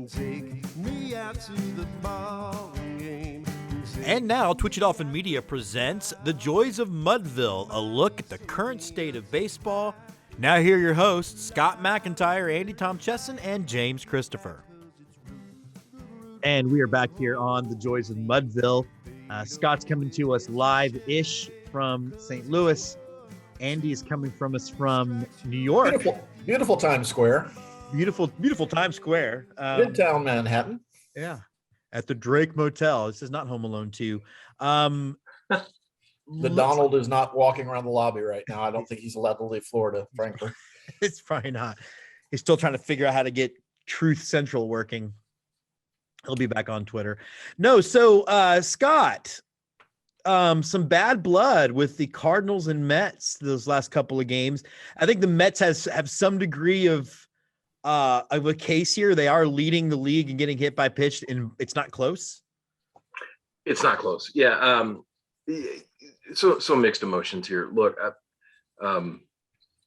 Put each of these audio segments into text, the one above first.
Take me out to the ball game. And now, Twitch It Dolphin Media presents The Joys of Mudville, a look at the current state of baseball. Now here are your hosts, Scott McIntyre, Andy Tom Chesson, and James Christopher. And we are back here on The Joys of Mudville. Scott's coming to us live-ish from St. Louis. Andy is coming from us from New York. Beautiful Times Square. Beautiful Times Square. Midtown Manhattan. Yeah. At the Drake Motel. This is not Home Alone 2. The Donald is not walking around the lobby right now. I don't think he's allowed to leave Florida, frankly. It's probably not. He's still trying to figure out how to get Truth Central working. He'll be back on Twitter. No, so Scott, some bad blood with the Cardinals and Mets those last couple of games. I think the Mets have some degree of a case here. They are leading the league and getting hit by pitch, and it's not close. It's not close. Yeah. So mixed emotions here. Look,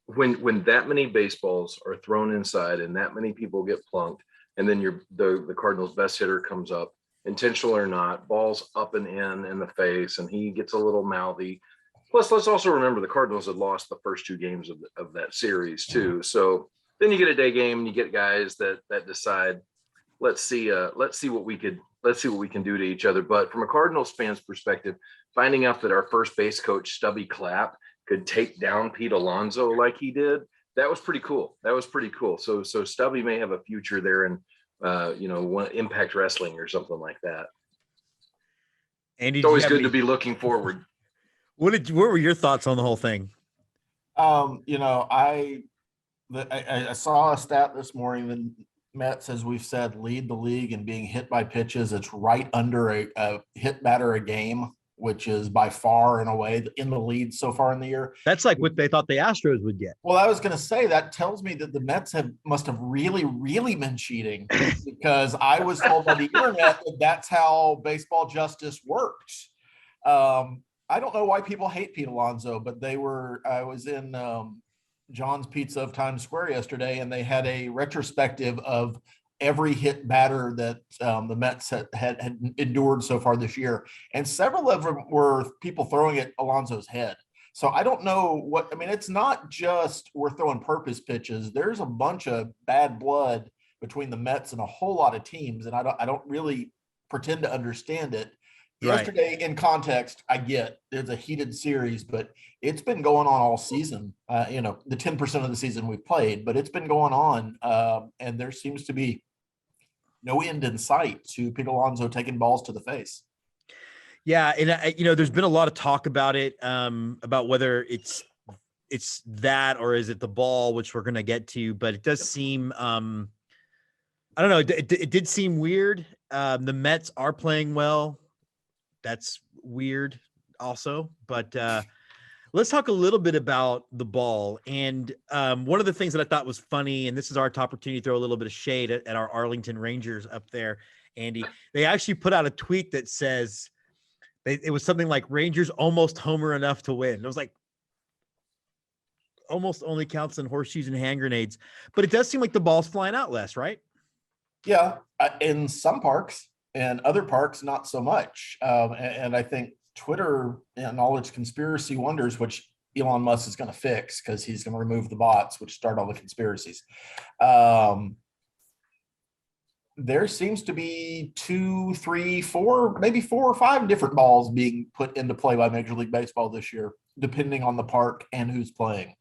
when that many baseballs are thrown inside and that many people get plunked, and then the Cardinals' best hitter comes up, intentional or not, balls up and in the face, and he gets a little mouthy. Plus, let's also remember the Cardinals had lost the first two games of that series too. So then you get a day game, and you get guys that decide, let's see what we can do to each other. But from a Cardinals fan's perspective, finding out that our first base coach Stubby Clapp could take down Pete Alonso like he did, that was pretty cool. So Stubby may have a future there in Impact Wrestling or something like that. Andy, it's always good to be looking forward. What were your thoughts on the whole thing? I saw a stat this morning. The Mets, as we've said, lead the league in being hit by pitches. It's right under a hit batter a game, which is by far and away in the lead so far in the year. That's like what they thought the Astros would get. Well, I was going to say that tells me that the Mets must have really, really been cheating, because I was told by the internet that that's how baseball justice worked. I don't know why people hate Pete Alonso, but I was in John's Pizza of Times Square yesterday, and they had a retrospective of every hit batter that the Mets had endured so far this year. And several of them were people throwing at Alonso's head. So I don't know it's not just we're throwing purpose pitches. There's a bunch of bad blood between the Mets and a whole lot of teams. And I don't really pretend to understand it. Right. Yesterday, in context, I get there's a heated series, but it's been going on all season. The 10% of the season we've played, but it's been going on, and there seems to be no end in sight to Pete Alonso taking balls to the face. Yeah, and there's been a lot of talk about it, about whether it's that or is it the ball, which we're going to get to. But it does seem, I don't know, it did seem weird. The Mets are playing well. That's weird also, but let's talk a little bit about the ball. And one of the things that I thought was funny, and this is our opportunity to throw a little bit of shade at our Arlington Rangers up there, Andy. They actually put out a tweet that says it was something like Rangers almost homer enough to win. It was like almost only counts in horseshoes and hand grenades, but it does seem like the ball's flying out less, right? Yeah, in some parks. And other parks, not so much. And I think Twitter and all its conspiracy wonders, which Elon Musk is going to fix because he's going to remove the bots, which start all the conspiracies. There seems to be 2, 3, 4, maybe 4 or 5 different balls being put into play by Major League Baseball this year, depending on the park and who's playing.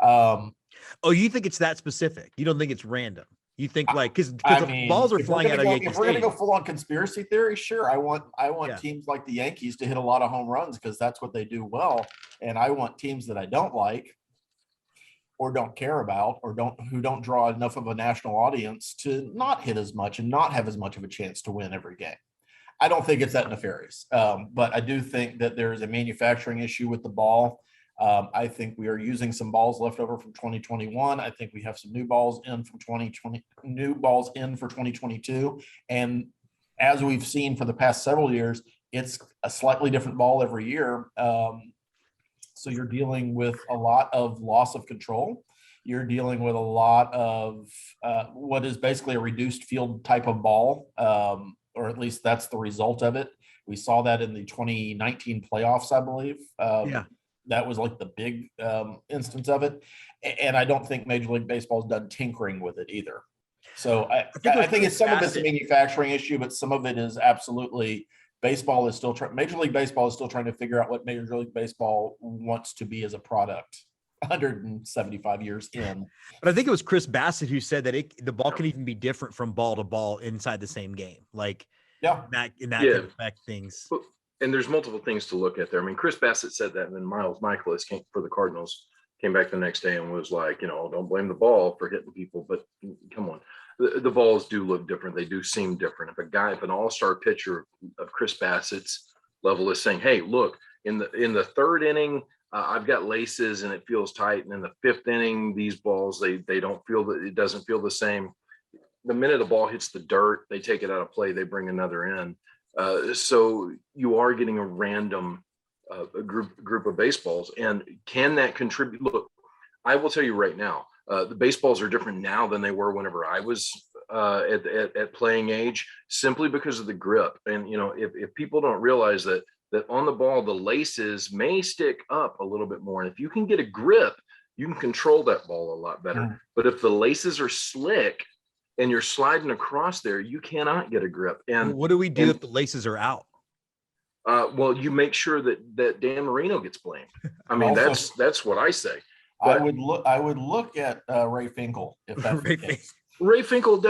You think it's that specific? You don't think it's random? You think because the balls are flying out of Yankee If we're going to go full on conspiracy theory, sure. I want teams like the Yankees to hit a lot of home runs because that's what they do well. And I want teams that I don't like or don't care about or who don't draw enough of a national audience to not hit as much and not have as much of a chance to win every game. I don't think it's that nefarious. But I do think that there is a manufacturing issue with the ball. I think we are using some balls left over from 2021. I think we have some new balls in from 2020, new balls in for 2022. And as we've seen for the past several years, it's a slightly different ball every year. So you're dealing with a lot of loss of control. you're dealing with a lot of what is basically a reduced field type of ball, or at least that's the result of it. We saw that in the 2019 playoffs, I believe. Yeah. That was like the big instance of it. And I don't think Major League Baseball has done tinkering with it either. So I think it's some of it's a manufacturing issue, but some of it is absolutely baseball is still trying. Major League Baseball is still trying to figure out what Major League Baseball wants to be as a product 175 years in. But I think it was Chris Bassett who said that the ball can even be different from ball to ball inside the same game. Like, that can affect things. And there's multiple things to look at there. I mean, Chris Bassett said that, and then Miles Michaelis for the Cardinals came back the next day and was like, don't blame the ball for hitting people, but come on. The balls do look different. They do seem different. If an all-star pitcher of Chris Bassett's level is saying, hey, look, in the third inning, I've got laces and it feels tight. And in the fifth inning, these balls, they don't feel that it doesn't feel the same. The minute a ball hits the dirt, they take it out of play, they bring another in. So you are getting a random group of baseballs. And can that contribute? Look, I will tell you right now, the baseballs are different now than they were whenever I was at playing age, simply because of the grip. And, if people don't realize that on the ball, the laces may stick up a little bit more. And if you can get a grip, you can control that ball a lot better. But if the laces are slick and you're sliding across there, you cannot get a grip. And what do we do if the laces are out? Well, you make sure that Dan Marino gets blamed. I mean, that's what I say. But I would look at Ray Finkel if that's the case. Ray Finkel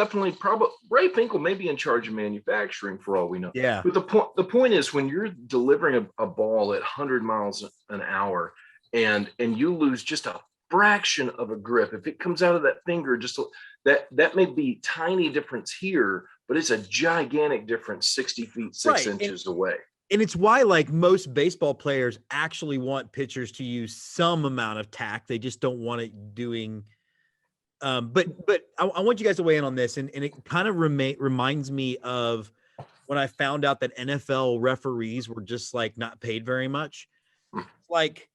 Ray Finkel may be in charge of manufacturing for all we know. Yeah. But the point is, when you're delivering a ball at 100 miles an hour and you lose just a fraction of a grip, if it comes out of that finger, that may be tiny difference here, but it's a gigantic difference 60 feet, 6 inches away. And it's why, like, most baseball players actually want pitchers to use some amount of tact. They just don't want it doing. But I want you guys to weigh in on this, and it kind of reminds me of when I found out that NFL referees were just like not paid very much. Like,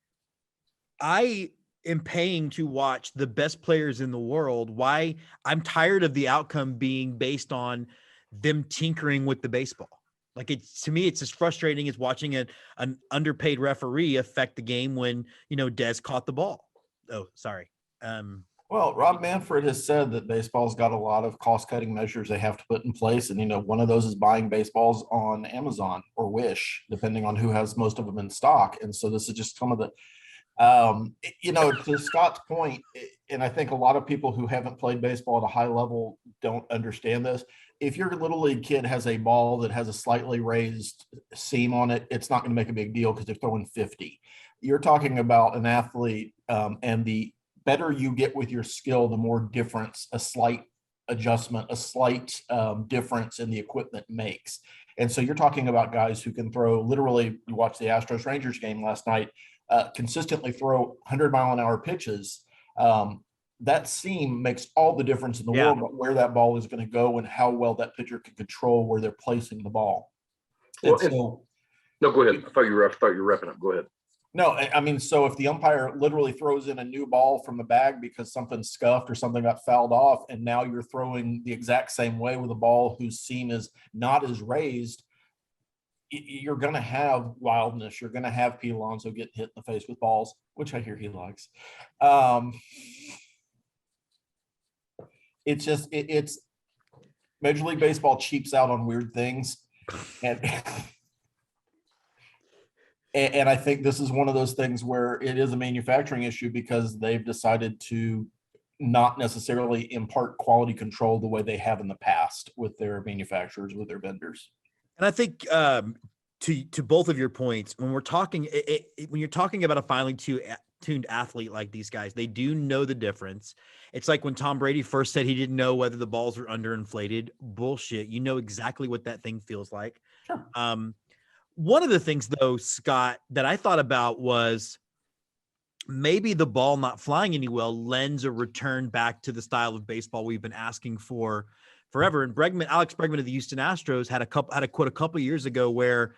I am paying to watch the best players in the world. Why? I'm tired of the outcome being based on them tinkering with the baseball. Like, to me, it's as frustrating as watching an underpaid referee affect the game when, Dez caught the ball. Oh, sorry. Well, Rob Manfred has said that baseball's got a lot of cost-cutting measures they have to put in place. And, one of those is buying baseballs on Amazon or Wish, depending on who has most of them in stock. And so this is just some of the, to Scott's point, and I think a lot of people who haven't played baseball at a high level don't understand this. If your little league kid has a ball that has a slightly raised seam on it, it's not going to make a big deal because they're throwing 50. You're talking about an athlete, and the better you get with your skill, the more difference a slight adjustment, a slight difference in the equipment makes. And so you're talking about guys who can throw, literally, you watched the Astros Rangers game last night, consistently throw 100-mile-an-hour pitches. That seam makes all the difference in the world, but where that ball is going to go and how well that pitcher can control where they're placing the ball. No, go ahead. I thought you were wrapping up. Go ahead. No, I mean, so if the umpire literally throws in a new ball from the bag because something scuffed or something got fouled off, and now you're throwing the exact same way with a ball whose seam is not as raised, you're going to have wildness. You're going to have Pete Alonso getting hit in the face with balls, which I hear he likes. It's just it's Major League Baseball cheaps out on weird things, and I think this is one of those things where it is a manufacturing issue because they've decided to not necessarily impart quality control the way they have in the past with their manufacturers, with their vendors. And I think to both of your points, when we're talking, when you're talking about a finely tuned athlete like these guys, they do know the difference. It's like when Tom Brady first said he didn't know whether the balls were underinflated. Bullshit. You know exactly what that thing feels like. Sure. One of the things, though, Scott, that I thought about was maybe the ball not flying any well lends a return back to the style of baseball we've been asking for forever. And Alex Bregman of the Houston Astros had a quote a couple years ago where,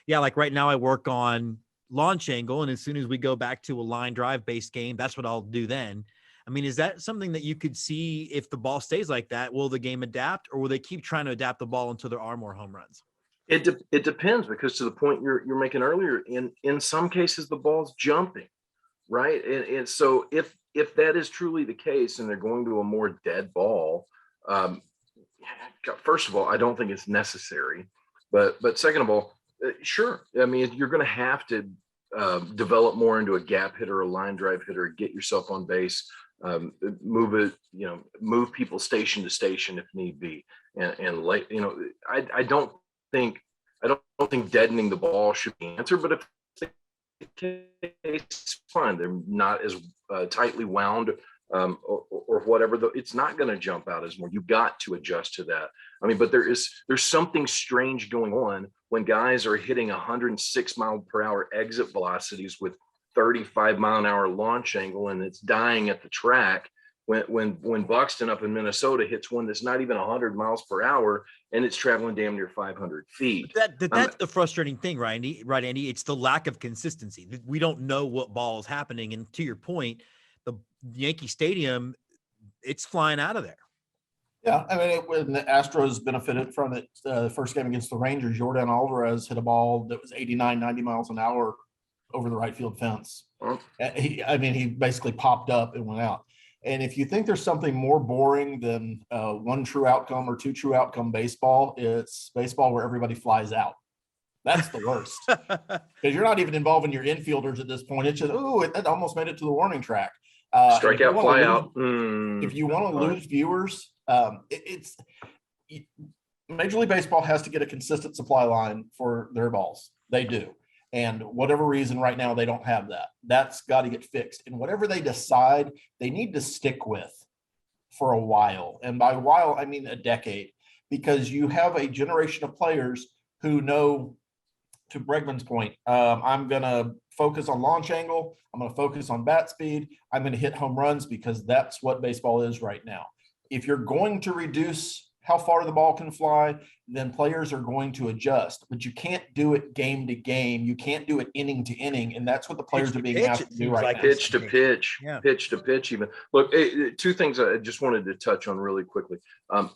like right now I work on launch angle, and as soon as we go back to a line drive based game, that's what I'll do then. I mean, is that something that you could see if the ball stays like that? Will the game adapt, or will they keep trying to adapt the ball until there are more home runs? It depends, because to the point you're making earlier, in some cases the ball's jumping, right? And so if that is truly the case and they're going to a more dead ball, um, first of all, I don't think it's necessary. But second of all, sure. I mean, you're going to have to develop more into a gap hitter, a line drive hitter, get yourself on base, move it, move people station to station if need be, and like think I don't think deadening the ball should be the answer. But if the case, fine. They're not as tightly wound, or whatever. Though it's not going to jump out as more. You got to adjust to that. I mean, but there's something strange going on when guys are hitting 106-mile-per-hour exit velocities with 35-mile-an-hour launch angle, and it's dying at the track. When Buxton up in Minnesota hits one that's not even 100 miles per hour, and it's traveling damn near 500 feet. That's the frustrating thing, right, Andy? Right, Andy? It's the lack of consistency. We don't know what ball is happening. And to your point, the Yankee Stadium, it's flying out of there. Yeah, I mean, when the Astros benefited from it, the first game against the Rangers, Jordan Alvarez hit a ball that was 89, 90 miles an hour over the right field fence. He basically popped up and went out. And if you think there's something more boring than one true outcome or two true outcome baseball, it's baseball where everybody flies out. That's the worst, because you're not even involving your infielders at this point. It's just, it almost made it to the warning track. Strikeout, fly out. If you want to lose viewers, it's Major League Baseball has to get a consistent supply line for their balls. They do. And whatever reason right now, they don't have that. That's got to get fixed. And whatever they decide, they need to stick with for a while. And by a while, I mean a decade, because you have a generation of players who know, to Bregman's point, I'm going to focus on launch angle. I'm going to focus on bat speed. I'm going to hit home runs, because that's what baseball is right now. If you're going to reduce how far the ball can fly, then players are going to adjust. But you can't do it game to game. You can't do it inning to inning. And that's what the players are being asked to do right now. Pitch to pitch, pitch to pitch even. Look, two things I just wanted to touch on really quickly.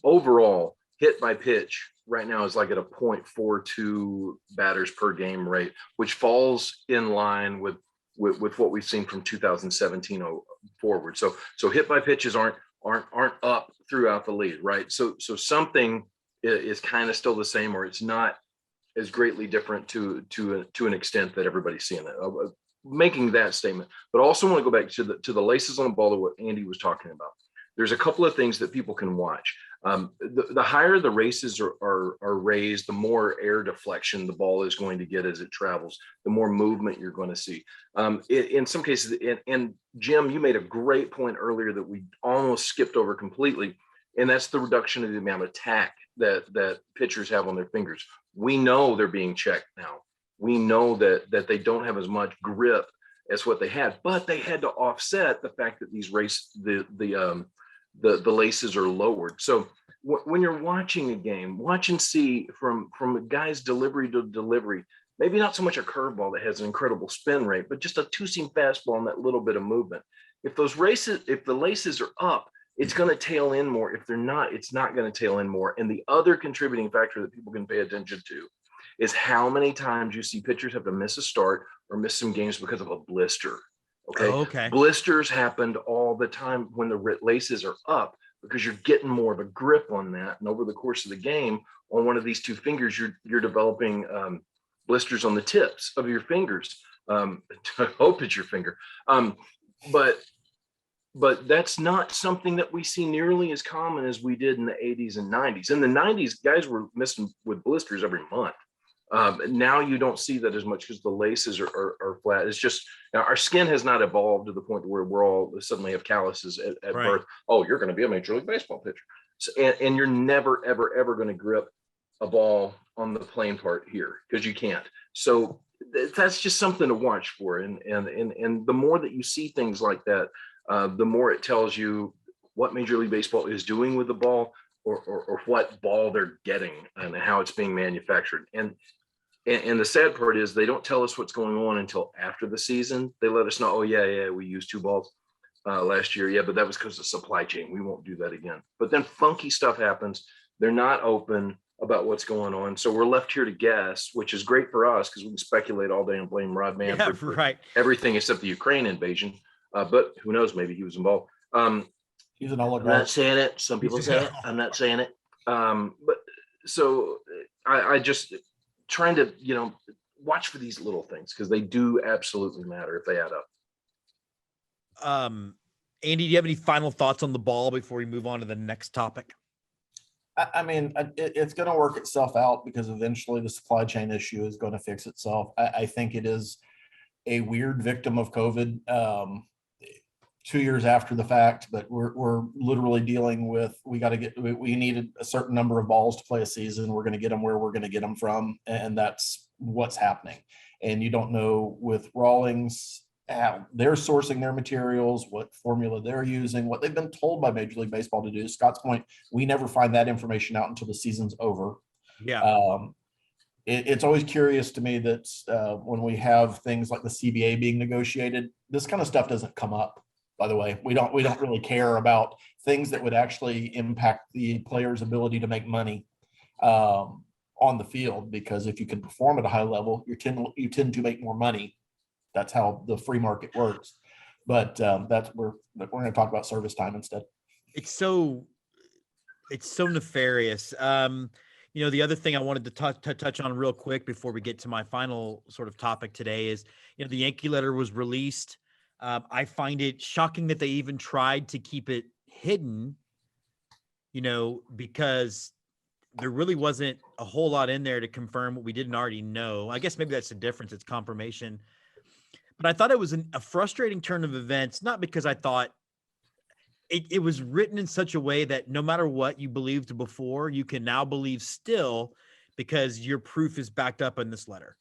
Overall, hit by pitch right now is like at a 0.42 batters per game rate, which falls in line with what we've seen from 2017 forward. So hit by pitches aren't up throughout the league, right? So something is kind of still the same, or it's not as greatly different to an extent that everybody's seeing it. Making that statement, but also want to go back to the laces on the ball of what Andy was talking about. There's a couple of things that people can watch. The higher the races are raised, the more air deflection the ball is going to get as it travels, the more movement you're going to see. In some cases, and Jim, you made a great point earlier that we almost skipped over completely, and that's the reduction of the amount of tack that pitchers have on their fingers. We know they're being checked now. We know that they don't have as much grip as what they had, but they had to offset the fact that these the laces are lowered. So when you're watching a game, watch and see from a guy's delivery to delivery, maybe not so much a curveball that has an incredible spin rate, but just a two-seam fastball and that little bit of movement. If the laces are up, it's going to tail in more. If they're not, it's not going to tail in more. And the other contributing factor that people can pay attention to is how many times you see pitchers have to miss a start or miss some games because of a blister. Okay. Blisters happened all the time when the laces are up, because you're getting more of a grip on that. And over the course of the game, on one of these two fingers, you're developing blisters on the tips of your fingers. I hope it's your finger. But that's not something that we see nearly as common as we did in the 80s and 90s. In the 90s, guys were missing with blisters every month. Now you don't see that as much because the laces are flat. It's just, now our skin has not evolved to the point where we're all suddenly have calluses at Right. birth. Oh, you're going to be a Major League Baseball pitcher. So, and you're never, ever going to grip a ball on the playing part here, because you can't. So that's just something to watch for. And the more that you see things like that, the more it tells you what Major League Baseball is doing with the ball, or what ball they're getting and how it's being manufactured. And the sad part is they don't tell us what's going on until after the season. They let us know, oh yeah, we use two balls. last year. Yeah, but that was because of supply chain. We won't do that again. But then funky stuff happens. They're not open about what's going on. So we're left here to guess, which is great for us because we can speculate all day and blame Rod Manfred for everything except the Ukraine invasion. But who knows? Maybe he was involved. He's an I'm oligarch. not saying it. Some people say it. I'm not saying it. But so I just trying to, watch for these little things because they do absolutely matter if they add up. Andy, do you have any final thoughts on the ball before we move on to the next topic? I mean, it's going to work itself out because eventually the supply chain issue is going to fix itself. I think it is a weird victim of COVID 2 years after the fact, but we're literally dealing with, we needed a certain number of balls to play a season. We're going to get them where we're going to get them from. And that's what's happening. And you don't know with Rawlings, how they're sourcing their materials, what formula they're using, what they've been told by Major League Baseball to do. Scott's point, we never find that information out until the season's over. Yeah. It's always curious to me that when we have things like the CBA being negotiated, this kind of stuff doesn't come up. By the way, we don't really care about things that would actually impact the player's ability to make money on the field, because if you can perform at a high level, you tend to make more money. That's how the free market works. But we're going to talk about service time instead. It's so nefarious. The other thing I wanted to touch on real quick before we get to my final sort of topic today is, the Yankee letter was released. I find it shocking that they even tried to keep it hidden, because there really wasn't a whole lot in there to confirm what we didn't already know. I guess maybe that's the difference. It's confirmation. But I thought it was a frustrating turn of events, not because I thought it was written in such a way that no matter what you believed before, you can now believe still because your proof is backed up in this letter.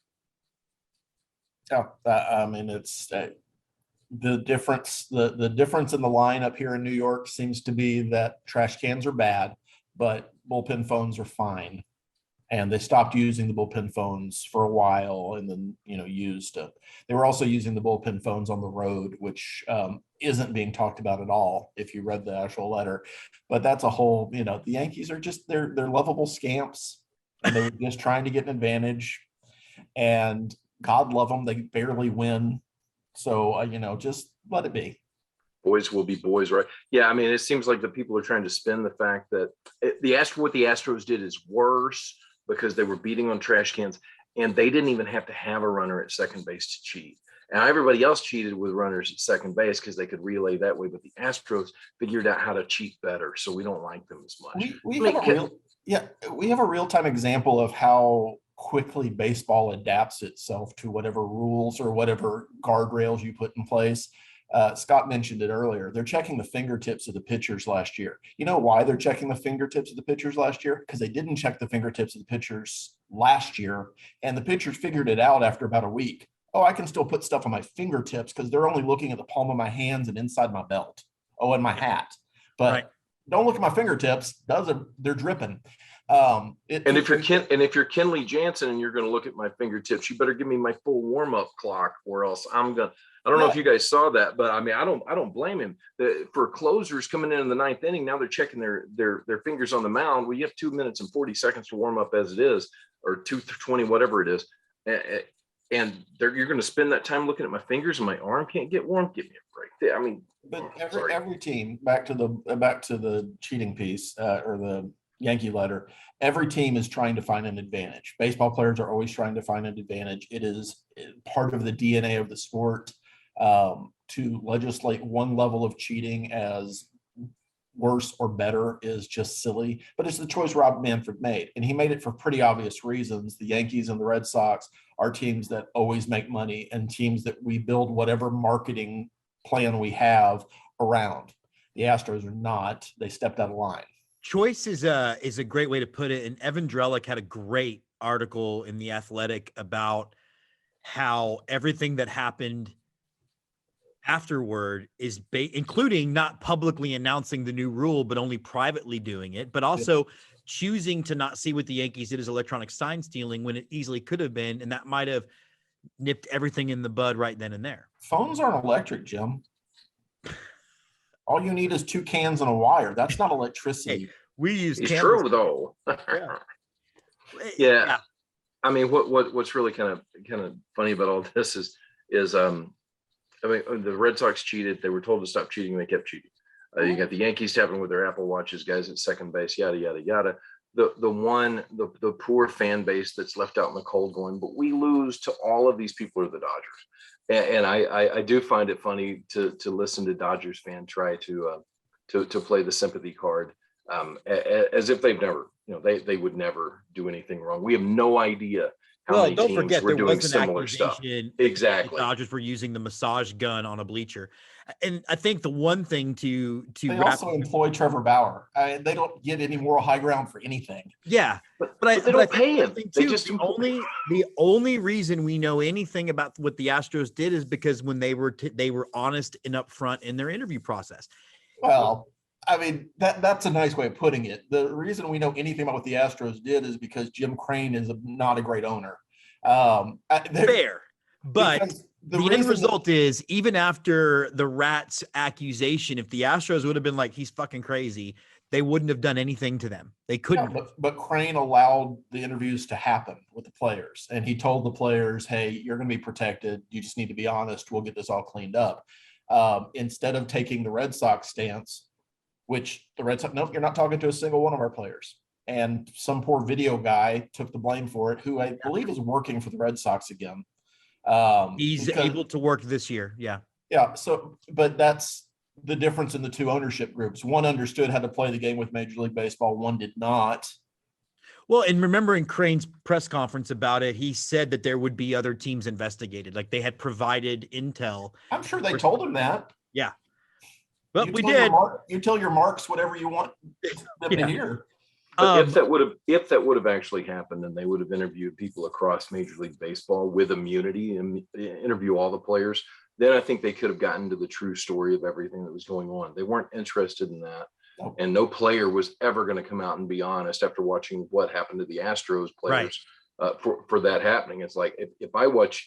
Yeah, I mean, it's the difference. The difference in the line up here in New York seems to be that trash cans are bad, but bullpen phones are fine. And they stopped using the bullpen phones for a while, and then they were also using the bullpen phones on the road, which isn't being talked about at all if you read the actual letter. But that's a whole, the Yankees are just they're lovable scamps, and they're just trying to get an advantage. And God love them, they barely win. So just let it be. Boys will be boys, right? Yeah, I mean, it seems like the people are trying to spin the fact that what the Astros did is worse because they were beating on trash cans, and they didn't even have to have a runner at second base to cheat. And everybody else cheated with runners at second base because they could relay that way, but the Astros figured out how to cheat better, so we don't like them as much. We have a real-time example of how quickly baseball adapts itself to whatever rules or whatever guardrails you put in place. Scott mentioned it earlier. They're checking the fingertips of the pitchers last year. You know why they're checking the fingertips of the pitchers last year? Because they didn't check the fingertips of the pitchers last year, and the pitchers figured it out after about a week. Oh, I can still put stuff on my fingertips because they're only looking at the palm of my hands and inside my belt. Oh, and my hat. But Don't look at my fingertips. They're dripping. If you're Kenley Jansen and you're going to look at my fingertips, you better give me my full warm-up clock, or else I don't know if you guys saw that, but I mean, I don't blame him. For closers coming in the ninth inning, now they're checking their fingers on the mound. Well, you have 2 minutes and 40 seconds to warm up as it is, or 2:20, whatever it is. And you're going to spend that time looking at my fingers and my arm can't get warm. Give me a break. I mean, but every team, back to the cheating piece or the Yankee letter, every team is trying to find an advantage. Baseball players are always trying to find an advantage. It is part of the DNA of the sport to legislate one level of cheating as worse or better is just silly, but it's the choice Rob Manfred made, and he made it for pretty obvious reasons. The Yankees and the Red Sox are teams that always make money and teams that we build whatever marketing plan we have around. The Astros are not. They stepped out of line. Choice is a great way to put it. And Evan Drellick had a great article in The Athletic about how everything that happened afterward is including not publicly announcing the new rule, but only privately doing it, but also choosing to not see what the Yankees did as electronic sign stealing when it easily could have been. And that might have nipped everything in the bud right then and there. Phones aren't electric, Jim. All you need is 2 cans and a wire. That's not electricity. Hey, we use It's candles. true though. Yeah. Yeah. I mean, what's really kind of funny about all this is I mean, the Red Sox cheated. They were told to stop cheating. They kept cheating. You got the Yankees tapping with their Apple Watches, guys at second base, yada yada yada. The poor fan base that's left out in the cold going, but we lose to all of these people are the Dodgers, and I do find it funny to listen to Dodgers fan try to play the sympathy card, as if they've never, they would never do anything wrong. We have no idea how many don't teams forget were there doing was an similar stuff. accusation Exactly. the Dodgers were using the massage gun on a bleacher, and I think the one thing to They also employ Trevor Bauer. They don't get any moral high ground for anything. yeah, But I they don't think pay him. the thing They too, just the only reason we know anything about what the Astros did is because when they were honest and upfront in their interview process. Well, I mean, that's a nice way of putting it. The reason we know anything about what the Astros did is because Jim Crane is not a great owner. Fair, but the end result is, even after the Rats accusation, if the Astros would have been like, he's fucking crazy, they wouldn't have done anything to them. They couldn't. Yeah, but Crane allowed the interviews to happen with the players, and he told the players, "Hey, you're going to be protected. You just need to be honest. We'll get this all cleaned up." Instead of taking the Red Sox stance, which the Red Sox, nope, you're not talking to a single one of our players. And some poor video guy took the blame for it, who I believe is working for the Red Sox again. He's able to work this year. Yeah. Yeah. So, but that's the difference in the two ownership groups. One understood how to play the game with Major League Baseball. One did not. Well, and remembering Crane's press conference about it, he said that there would be other teams investigated. Like they had provided intel. I'm sure they told him that. Yeah. But we did. did. You tell your marks whatever you want them to hear. But if that would have actually happened, and they would have interviewed people across Major League Baseball with immunity and interview all the players, then I think they could have gotten to the true story of everything that was going on. They weren't interested in that. Nope. And no player was ever going to come out and be honest after watching what happened to the Astros players. Right. For that happening. It's like, if I watch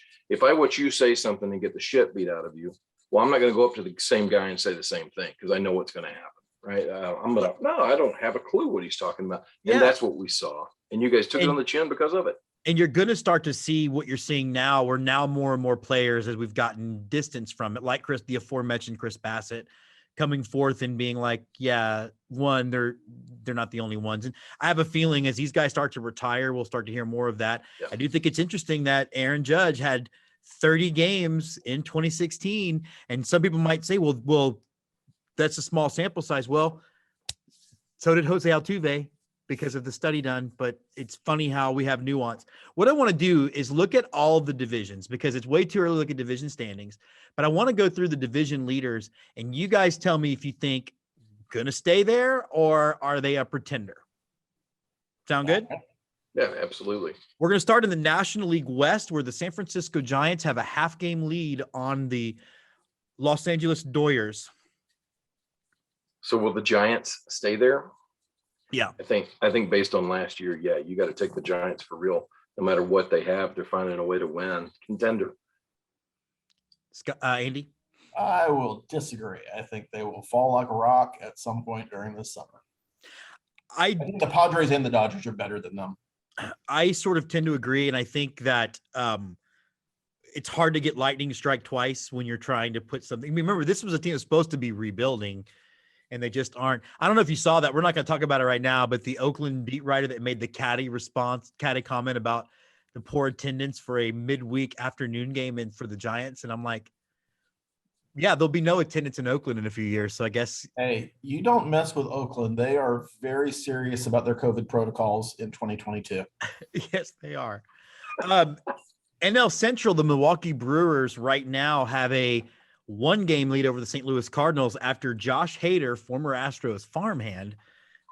you say something and get the shit beat out of you, well, I'm not going to go up to the same guy and say the same thing, because I know what's going to happen. Right. I don't have a clue what he's talking about. And that's what we saw. And you guys took it on the chin because of it. And you're going to start to see what you're seeing now, where now more and more players, as we've gotten distance from it, like the aforementioned Chris Bassett, coming forth and being like, yeah, one, they're not the only ones. And I have a feeling as these guys start to retire, we'll start to hear more of that. Yeah. I do think it's interesting that Aaron Judge had 30 games in 2016. And some people might say, well, that's a small sample size. Well, so did Jose Altuve because of the study done, but it's funny how we have nuance. What I want to do is look at all the divisions, because it's way too early to look at division standings, but I want to go through the division leaders, and you guys tell me if you think going to stay there or are they a pretender? Sound good? Yeah, absolutely. We're going to start in the National League West, where the San Francisco Giants have a half-game lead on the Los Angeles Dodgers. So will the Giants stay there? Yeah. I think based on last year, yeah, you got to take the Giants for real. No matter what they have, they're finding a way to win. Contender. Andy? I will disagree. I think they will fall like a rock at some point during this summer. I think the Padres and the Dodgers are better than them. I sort of tend to agree, and I think that it's hard to get lightning strike twice when you're trying to put something. I mean, remember, this was a team that's supposed to be rebuilding, and they just aren't. I don't know if you saw that. We're not going to talk about it right now, but the Oakland beat writer that made the caddy comment about the poor attendance for a midweek afternoon game and for the Giants. And I'm like, yeah, there'll be no attendance in Oakland in a few years. So I guess. Hey, you don't mess with Oakland. They are very serious about their COVID protocols in 2022. Yes, they are. NL Central, the Milwaukee Brewers right now have a 1-game lead over the St. Louis Cardinals after Josh Hader, former Astros farmhand,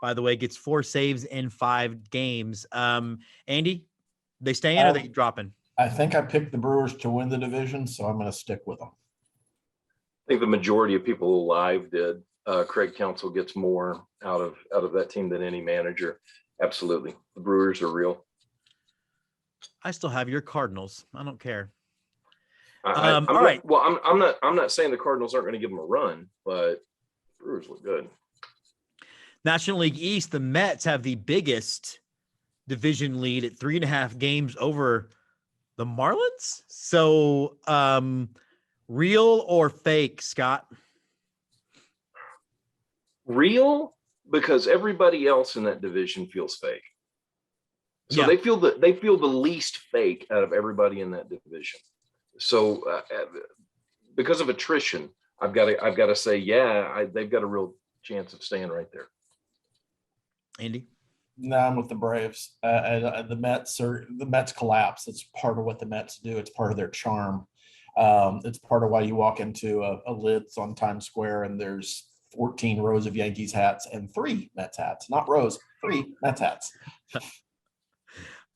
by the way, gets 4 saves in 5 games. Andy, they staying or are they dropping? I think I picked the Brewers to win the division, so I'm going to stick with them. I think the majority of people alive did. Craig Counsell gets more out of that team than any manager. Absolutely. The Brewers are real. I still have your Cardinals. I don't care. All right. Well, I'm not saying the Cardinals aren't going to give them a run, but Brewers look good. National League East, the Mets have the biggest division lead at 3.5 games over the Marlins. So, real or fake, Scott? Real, because everybody else in that division feels fake. So Yeah. they feel the least fake out of everybody in that division. So because of attrition, I've got to say, they've got a real chance of staying right there. Andy? No, I'm with the Braves. The Mets collapse. It's part of what the Mets do. It's part of their charm. It's part of why you walk into a Lids on Times Square and there's 14 rows of Yankees hats and 3 Mets hats, not rows, 3 Mets hats.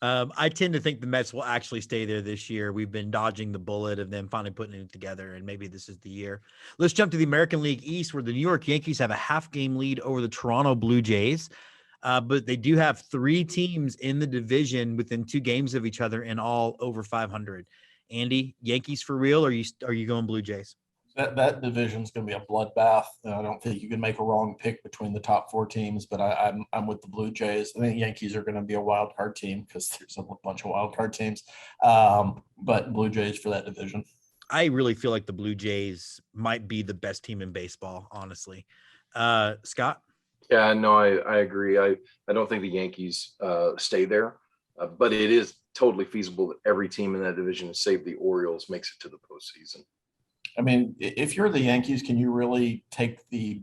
I tend to think the Mets will actually stay there this year. We've been dodging the bullet of them finally putting it together, and maybe this is the year. Let's jump to the American League East, where the New York Yankees have a half-game lead over the Toronto Blue Jays. But they do have 3 teams in the division within 2 games of each other and all over 500. Andy, Yankees for real, or are you going Blue Jays? That division is going to be a bloodbath. I don't think you can make a wrong pick between the top 4 teams, but I'm with the Blue Jays. I think Yankees are going to be a wild card team because there's a bunch of wild card teams. But Blue Jays for that division. I really feel like the Blue Jays might be the best team in baseball, honestly. Scott? Yeah, no, I agree. I don't think the Yankees stay there, but it is totally feasible that every team in that division, save the Orioles, makes it to the postseason. I mean, if you're the Yankees, can you really take the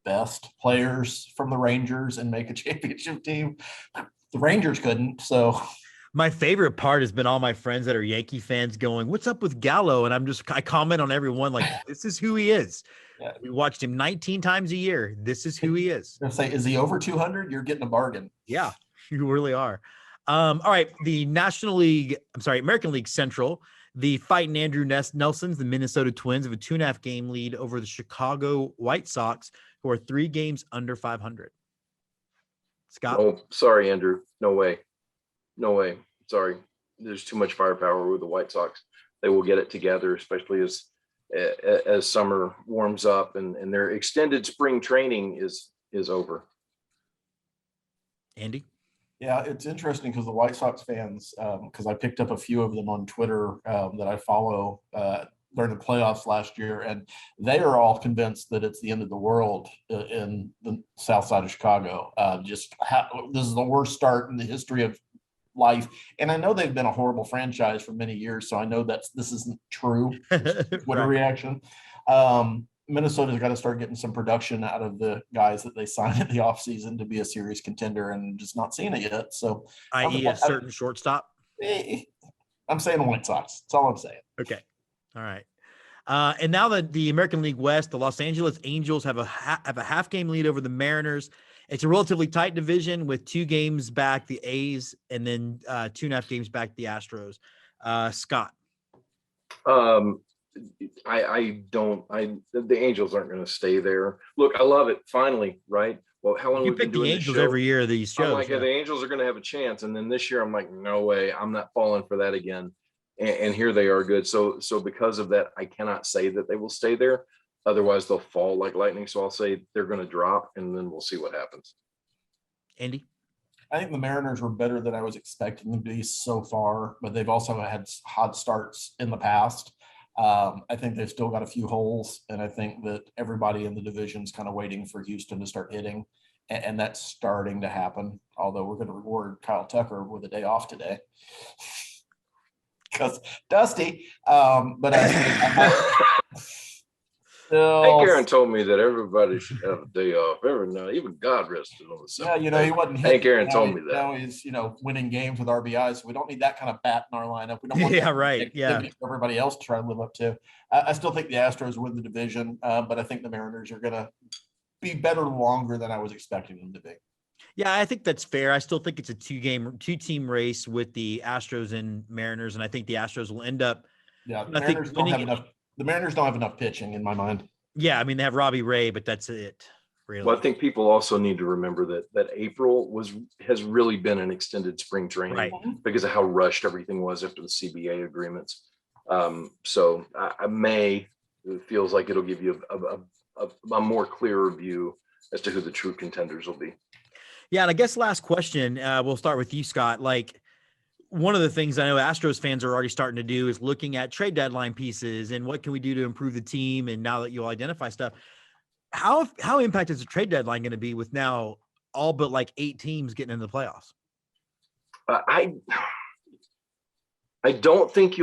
best players from the Rangers and make a championship team? The Rangers couldn't. So my favorite part has been all my friends that are Yankee fans going, "What's up with Gallo?" And I comment on everyone like, "This is who he is." Yeah. We watched him 19 times a year. This is who he is. I'm say, is he over 200? You're getting a bargain. Yeah, you really are. All right, the American League Central. The fighting Andrew Nelsons, the Minnesota Twins, have a 2.5 game lead over the Chicago White Sox, who are 3 games under 500. Scott? Oh, sorry, Andrew. No way. Sorry. There's too much firepower with the White Sox. They will get it together, especially as summer warms up and their extended spring training is over. Andy? Yeah, it's interesting because the White Sox fans, because I picked up a few of them on Twitter that I follow during the playoffs last year, and they are all convinced that it's the end of the world in the south side of Chicago. This is the worst start in the history of life. And I know they've been a horrible franchise for many years, so I know this isn't true. Twitter Right. reaction. Minnesota's got to start getting some production out of the guys that they signed in the offseason to be a serious contender, and just not seeing it yet. So, i.e. a certain shortstop? I'm saying the White Sox. That's all I'm saying. Okay. All right. And now that the American League West, the Los Angeles Angels have a half game lead over the Mariners. It's a relatively tight division with 2 games back the A's and then 2.5 games back the Astros. Scott? The Angels aren't going to stay there. Look, I love it. Finally, right? Well, how long You we've been pick the doing Angels this show, every year of these shows. I'm like, the Angels are going to have a chance. And then this year, I'm like, no way, I'm not falling for that again. And here they are good. So because of that, I cannot say that they will stay there. Otherwise, they'll fall like lightning. So I'll say they're going to drop, and then we'll see what happens. Andy? I think the Mariners were better than I was expecting them to be so far, but they've also had hot starts in the past. I think they've still got a few holes, and I think that everybody in the division is kind of waiting for Houston to start hitting, and that's starting to happen. Although we're going to reward Kyle Tucker with a day off today because Dusty. But Hank Aaron told me that everybody should have a day off every night, even God rested on the seventh. Yeah, he wasn't. Hank Aaron told me that. Now he's winning games with RBIs. So we don't need that kind of bat in our lineup. We don't want Yeah, right. Yeah, for everybody else to try to live up to. I still think the Astros win the division, but I think the Mariners are going to be better longer than I was expecting them to be. Yeah, I think that's fair. I still think it's a 2-team race with the Astros and Mariners, and I think the Astros will end up. Yeah, the Mariners don't have enough. The Mariners don't have enough pitching in my mind. Yeah, I mean, they have Robbie Ray, but that's it, really. Well, I think people also need to remember that April has really been an extended spring training, Right. because of how rushed everything was after the CBA agreements. So May, it feels like it'll give you a more clearer view as to who the true contenders will be. Yeah, and I guess last question, we'll start with you, Scott. Like, one of the things I know Astros fans are already starting to do is looking at trade deadline pieces and what can we do to improve the team. And now that you'll identify stuff, how impacted is the trade deadline going to be with now all but like 8 teams getting into the playoffs? I don't think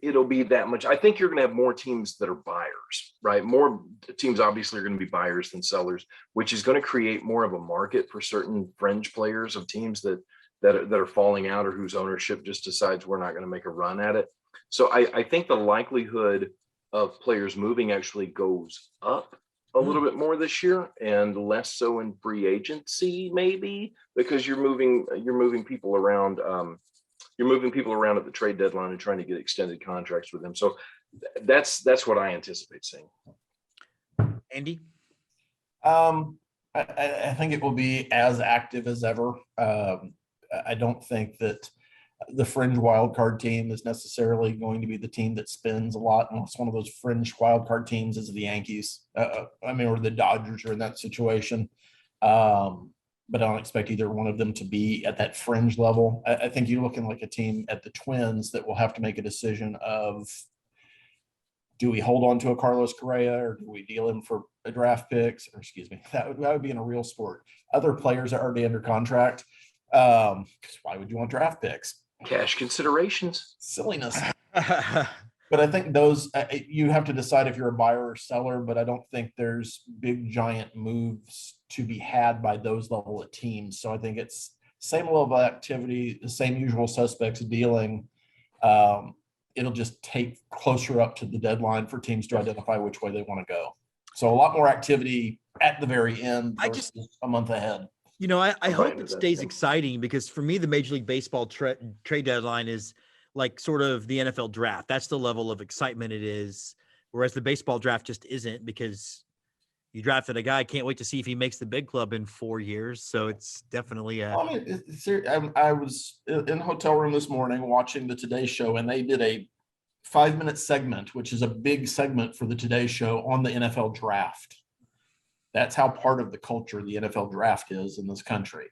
it'll be that much. I think you're going to have more teams that are buyers, right? More teams obviously are going to be buyers than sellers, which is going to create more of a market for certain fringe players of teams that are falling out or whose ownership just decides we're not going to make a run at it. So I think the likelihood of players moving actually goes up a little bit more this year and less so in free agency, maybe because you're moving people around. You're moving people around at the trade deadline and trying to get extended contracts with them. So that's what I anticipate seeing. Andy? I think it will be as active as ever. I don't think that the fringe wildcard team is necessarily going to be the team that spends a lot. Unless one of those fringe wildcard teams is the Yankees. Or the Dodgers are in that situation. But I don't expect either one of them to be at that fringe level. I think you're looking like a team at the Twins that will have to make a decision of, do we hold on to a Carlos Correa or do we deal him for a draft picks? Or excuse me, that would be in a real sport. Other players are already under contract. Because why would you want draft picks? Cash considerations. Silliness. But I think those, you have to decide if you're a buyer or seller, but I don't think there's big giant moves to be had by those level of teams. So I think it's same level of activity, the same usual suspects dealing. It'll just take closer up to the deadline for teams to identify which way they want to go. So a lot more activity at the very end versus a month ahead. I hope it stays exciting because for me, the Major League Baseball trade deadline is like sort of the NFL draft. That's the level of excitement it is. Whereas the baseball draft just isn't because you drafted a guy. Can't wait to see if he makes the big club in 4 years. So it's definitely I was in a hotel room this morning watching the Today Show, and they did a 5-minute segment, which is a big segment for the Today Show on the NFL draft. That's how part of the culture the NFL draft is in this country.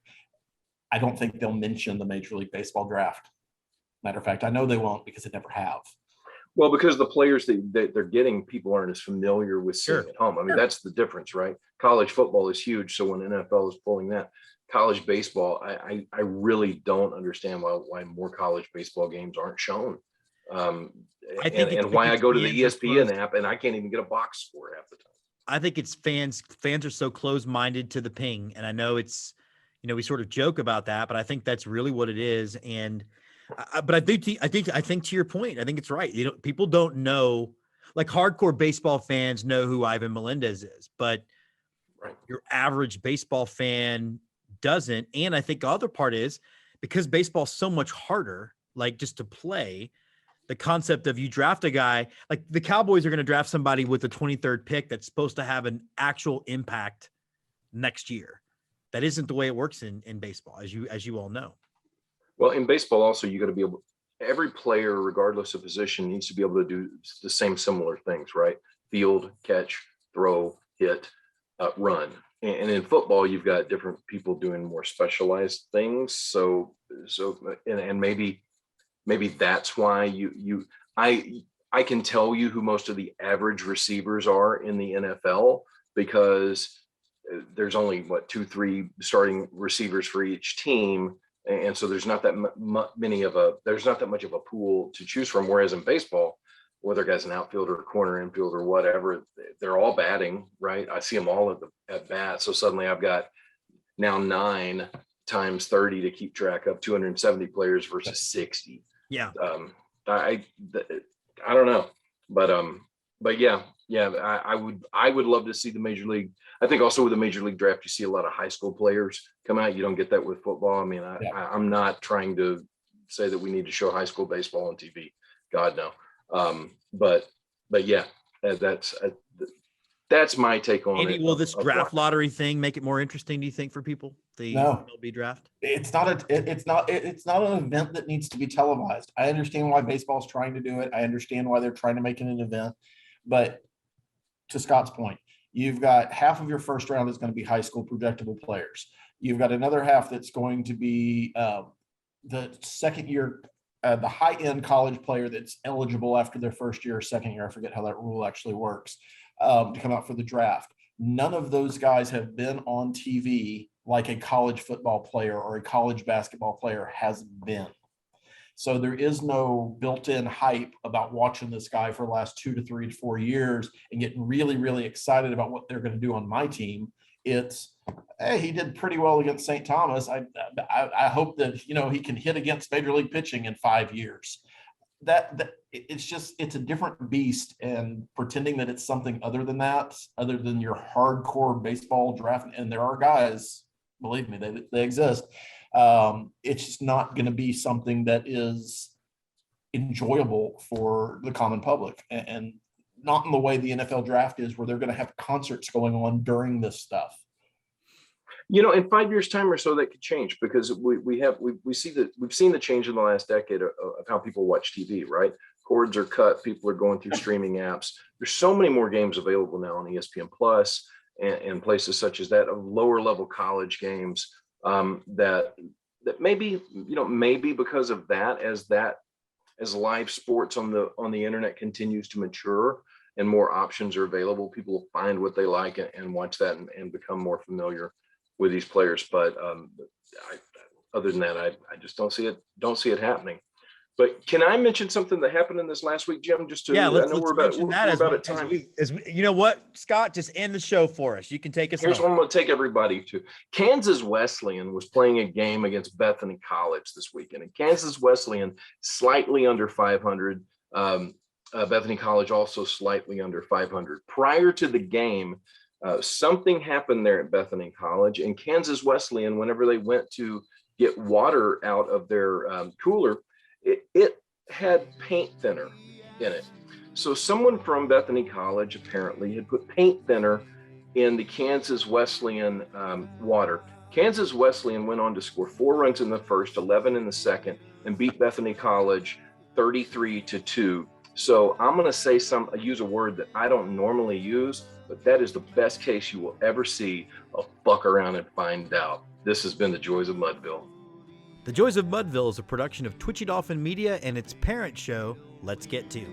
I don't think they'll mention the Major League Baseball draft. Matter of fact, I know they won't because they never have. Well, because the players that they're getting, people aren't as familiar with seeing at home. I mean, that's the difference, right? College football is huge. So when NFL is pulling that, college baseball, I really don't understand why more college baseball games aren't shown. And why I go to the ESPN app and I can't even get a box score half the time. I think it's fans are so close-minded to the ping. And I know it's, we sort of joke about that, but I think that's really what it is. And but I think to your point, I think it's right. People don't know, like hardcore baseball fans know who Ivan Melendez is, but your average baseball fan doesn't. And I think the other part is because baseball's so much harder, like just to play, the concept of you draft a guy, like the Cowboys are going to draft somebody with the 23rd pick that's supposed to have an actual impact next year. That isn't the way it works in baseball, as you all know. Well, in baseball also, you got to be able, every player, regardless of position, needs to be able to do the same similar things, right? Field, catch, throw, hit, run. And in football, you've got different people doing more specialized things. So maybe that's why I can tell you who most of the average receivers are in the NFL because there's only 2-3 starting receivers for each team. And so there's not that much of a pool to choose from. Whereas in baseball, whether a guy's an outfielder, or corner, infield, or whatever, they're all batting, right? I see them all at bat. So suddenly I've got now 9 times 30 to keep track of 270 players versus 60. Yeah. I don't know, but yeah, I would love to see the Major League. I think also with the Major League draft, you see a lot of high school players come out. You don't get that with football. I mean, I'm not trying to say that we need to show high school baseball on TV. God, no. But yeah, that's my take on Andy, it. will this draft lottery thing make it more interesting, do you think, for people? The MLB draft? It's not an event that needs to be televised. I understand why baseball's trying to do it. I understand why they're trying to make it an event, but to Scott's point, you've got half of your first round is going to be high school projectable players. You've got another half that's going to be the second year, the high end college player that's eligible after their first year or second year. I forget how that rule actually works, to come out for the draft. None of those guys have been on TV like a college football player or a college basketball player has been. So there is no built-in hype about watching this guy for the last 2 to 3 to 4 years and getting really, really excited about what they're going to do on my team. It's, hey, he did pretty well against St. Thomas. I hope that, you know, he can hit against major league pitching in 5 years. That it's a different beast, and pretending that it's something other than that, other than your hardcore baseball draft, and there are guys, believe me, they exist. It's just not going to be something that is enjoyable for the common public, and not in the way the NFL draft is, where they're going to have concerts going on during this stuff. You know, in 5 years' time or so, that could change, because we've seen the change in the last decade of how people watch TV, right? Cords are cut, people are going through streaming apps. There's so many more games available now on ESPN Plus and places such as that, of lower level college games, that maybe, you know, maybe because of that, as live sports on the internet continues to mature and more options are available, people will find what they like and watch that and become more familiar with these players. But other than that, I just don't see it happening. But can I mention something that happened in this last week, Jim? Just to, let's we're mention that about at time. You know what, Scott, just end the show for us. You can take us. Here's what I'm going to take everybody to. Kansas Wesleyan was playing a game against Bethany College this weekend, and Kansas Wesleyan slightly under 500. Bethany College also slightly under 500. Prior to the game, something happened there at Bethany College, and Kansas Wesleyan, whenever they went to get water out of their cooler, it had paint thinner in it. So someone from Bethany College apparently had put paint thinner in the Kansas Wesleyan water. Kansas Wesleyan went on to score 4 runs in the first, 11 in the second, and beat Bethany College 33-2. So I'm going to use a word that I don't normally use, but that is the best case you will ever see of fuck around and find out. This has been the Joys of Mudville. The Joys of Mudville is a production of Twitchy Dolphin Media and its parent show, Let's Get To.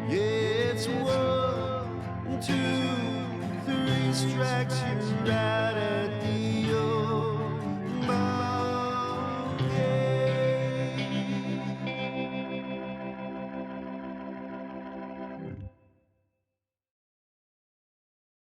It's 1, 2, 3 strikes you right at the